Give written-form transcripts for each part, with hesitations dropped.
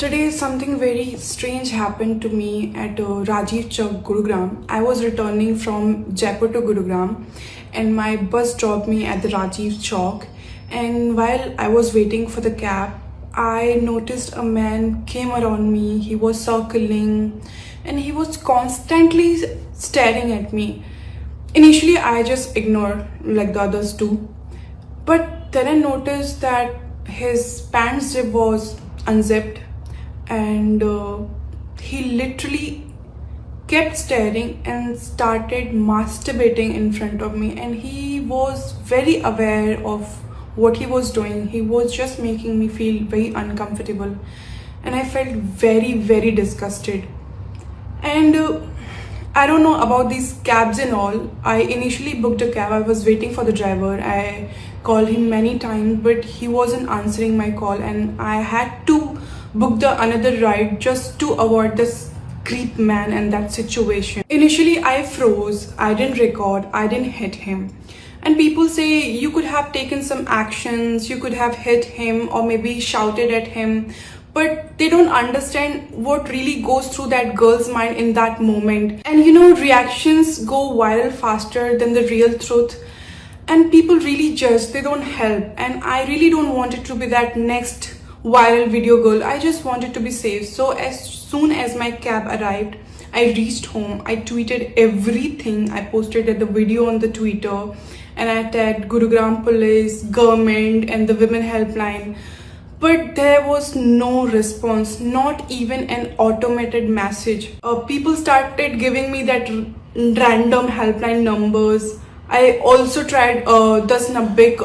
Today, something very strange happened to me at Rajiv Chowk, Gurugram. I was returning from Jaipur to Gurugram, and my bus dropped me at the Rajiv Chowk. And while I was waiting for the cab, I noticed a man came around me. He was circling, and he was constantly staring at me. Initially, I just ignored like the others do, but then I noticed that his pants zip was unzipped and he literally kept staring and started masturbating in front of me, and he was very aware of what he was doing. He was just making me feel very uncomfortable, and I felt very disgusted. And I don't know about these cabs and all. I initially booked a cab. I was waiting for the driver. I called him many times, but he wasn't answering my call, and I had to book the another ride just to avoid this creep man and that situation. Initially, I froze. I didn't record. I didn't hit him. And people say you could have taken some actions, you could have hit him or maybe shouted at him, but they don't understand what really goes through that girl's mind in that moment. And reactions go viral faster than the real truth, and people really judge, they don't help. And I really don't want it to be that next viral video girl. I just wanted to be safe. So as soon as my cab arrived, I reached home. I tweeted everything. I posted the video on the Twitter, and I tagged Gurugram police, government, and the women helpline. But there was no response, not even an automated message. People started giving me that random helpline numbers. I also tried Das Nabbik,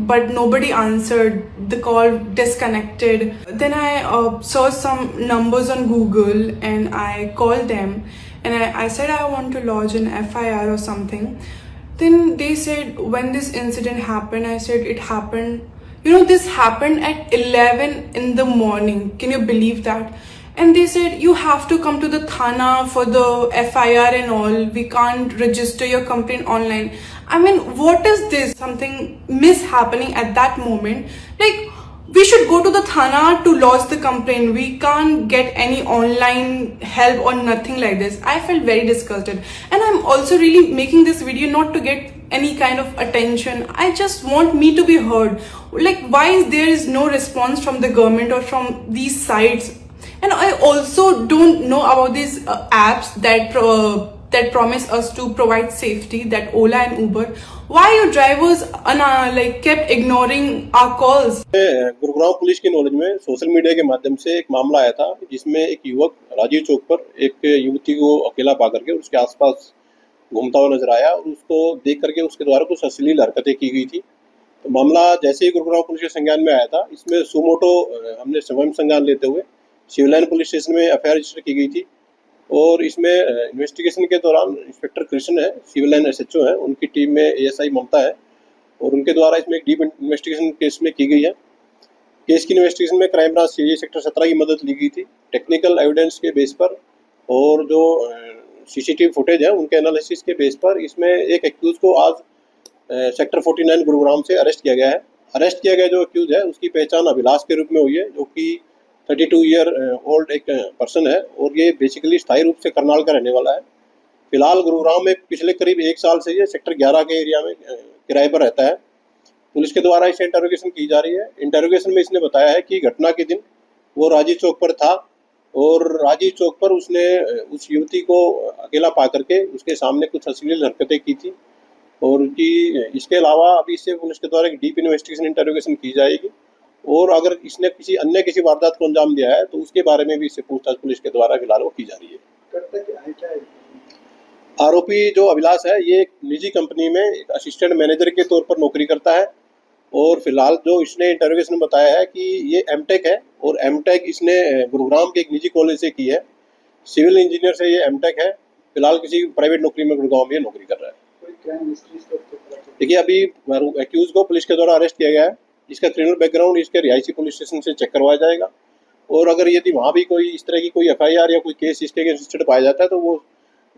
but nobody answered. The call disconnected. Then I searched some numbers on Google and I called them, and I said I want to lodge an FIR or something. Then they said, when this incident happened, I said it happened. This happened at 11 in the morning. Can you believe that? And they said, you have to come to the Thana for the FIR and all. We can't register your complaint online. I mean, what is this? Something mishappening at that moment. Like, we should go to the Thana to lodge the complaint. We can't get any online help or nothing like this. I felt very disgusted. And I'm also really making this video not to get any kind of attention. I just want me to be heard. Like, why is no response from the government or from these sites? And I also don't know about these apps that promise us to provide safety, that Ola and Uber. Why your drivers kept ignoring our calls? Gurugram police की knowledge में social media के माध्यम से एक मामला आया था, जिसमें एक युवक राजीव चौक पर एक युवती को अकेला पा करके उसके आसपास घूमता हुआ नजर आया और उसको देख करके उसके द्वारा कुछ अश्लील हरकतें की गई थी। तो मामला जैसे ही गुरुग्राम पुलिस के संज्ञान में आया था, इसमें सुमोटो हमने स्वयं संज्ञान लेते हुए सिविल लाइन पुलिस स्टेशन में एफआईआर रजिस्टर की गई थी। और इसमें इन्वेस्टिगेशन के दौरान इंस्पेक्टर कृष्ण है, सिविल लाइन एसएचओ है, उनकी टीम में एएसआई ममता है, और उनके द्वारा इसमें एक डीप इन्वेस्टिगेशन केस में की गई है। केस की इन्वेस्टिगेशन में क्राइम ब्रांच सीआईए सेक्टर 17 की मदद ली गई थी टेक्निकल एविडेंस के बेस पर, और जो सीसीटीवी फुटेज है उनके एनालिसिस के बेस पर इसमें एक एक्यूज को आज सेक्टर 49 गुरुग्राम से अरेस्ट किया गया है। अरेस्ट किया गया जो एक्यूज है उसकी पहचान अभिलाष के रूप में हुई है, जो कि 32 ईयर ओल्ड एक पर्सन है, और ये बेसिकली स्थायी रूप से करनाल का रहने वाला है। फिलहाल गुरुग्राम में पिछले करीब 1 साल से ये सेक्टर 11 के एरिया में किराए पर रहता है। पुलिस के द्वारा इसे इंटरोगेशन की जा रही है। इंटरोगेशन में इसने बताया है कि घटना के दिन वो राजीव चौक पर था, और राजीव चौक पर उसने उस युवती को अकेला पा करके उसके सामने कुछ अश्लील हरकतें की थी। और इसके अलावा अभी इससे पुलिस के द्वारा एक डीप इन्वेस्टिगेशन इंटरोगेशन की जाएगी, और अगर इसने किसी वारदात को अंजाम दिया है तो उसके बारे में भी इससे पूछताछ पुलिस के द्वारा फिलहाल वो की जा रही है। आरोपी जो अभिलाष है, ये एक निजी कंपनी में एक असिस्टेंट मैनेजर के तौर पर नौकरी करता है, और फिलहाल जो इसने इंटरोगेशन में बताया है कि ये एमटेक है, और एमटेक इसने गुरुग्राम के एक निजी कॉलेज से की है। सिविल इंजीनियर से ये एमटेक है। फिलहाल किसी प्राइवेट नौकरी में गुरुग्राम में नौकरी कर रहा है। देखिए, अभी एक्यूज को पुलिस के द्वारा अरेस्ट किया गया है। इसका क्रिमिनल बैकग्राउंड इसके रिहायशी पुलिस स्टेशन से चेक करवाया जाएगा, और अगर यदि वहाँ भी कोई इस तरह की कोई एफआईआर या कोई केस इसके अगेंस्ट पाया जाता है तो वो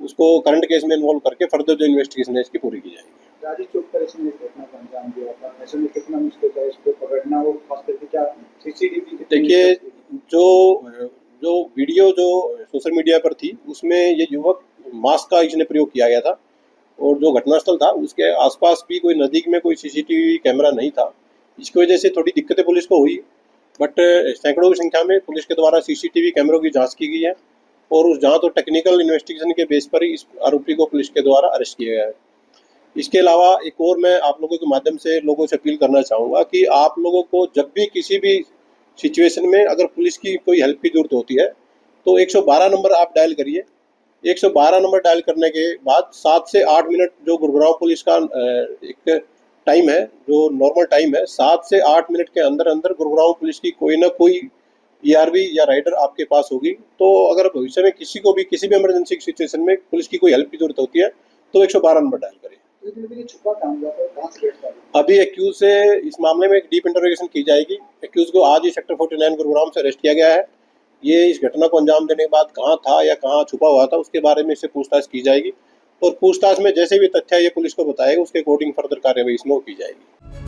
उसको करंट केस में इन्वॉल्व करके फर्दर जो इन्वेस्टिगेशन है इसकी पूरी की जाएगी। राजीव चौक पर इसने इस घटना को अंजाम दिया था, ऐसे में कितना मुश्किल था इसको पकड़ना और खास करके क्या सीसीटीवी देखिए, जो जो वीडियो जो सोशल मीडिया पर थी उसमें ये युवक मास्क का इसने प्रयोग किया गया था और जो घटनास्थल था उसके आसपास भी कोई नज़दीक में कोई सीसीटीवी कैमरा नहीं था। इसकी वजह से थोड़ी दिक्कतें पुलिस को हुई, बट सैकड़ों की संख्या में पुलिस के द्वारा सीसीटीवी कैमरों की जांच की गई है और उस जांच और टेक्निकल इन्वेस्टिगेशन के बेस पर ही इस आरोपी को पुलिस के द्वारा अरेस्ट किया गया है। इसके अलावा एक और मैं आप लोगों के माध्यम से लोगों से अपील करना चाहूँगा कि आप लोगों को जब भी किसी भी सिचुएशन में अगर पुलिस की कोई हेल्प की ज़रूरत होती है तो 112 नंबर आप डायल करिए। 112 नंबर डायल करने के बाद 7 से 8 मिनट जो गुड़गांव पुलिस का एक टाइम है, जो नॉर्मल टाइम है, 7 से 8 मिनट के अंदर अंदर गुड़गांव पुलिस की कोई ना कोई ईआरवी या राइडर आपके पास होगी। तो अगर भविष्य में किसी को भी किसी भी इमरजेंसी की सिचुएशन में पुलिस की कोई हेल्प की जरूरत होती है तो 112 नंबर डायल करें। छुपा काम हुआ था, कहाँ से गिरफ्तार हुआ? अभी एक्यूज से इस मामले में एक डीप इंटरोगेशन की जाएगी। एक्यूज को आज ही सेक्टर 49 गुरुग्राम से अरेस्ट किया गया है। ये इस घटना को अंजाम देने के बाद कहाँ था या कहाँ छुपा हुआ था उसके बारे में इससे पूछताछ की जाएगी और पूछताछ में जैसे भी तथ्य ये पुलिस को बताएगा उसके अकॉर्डिंग फर्दर कार्रवाई इसमें की जाएगी।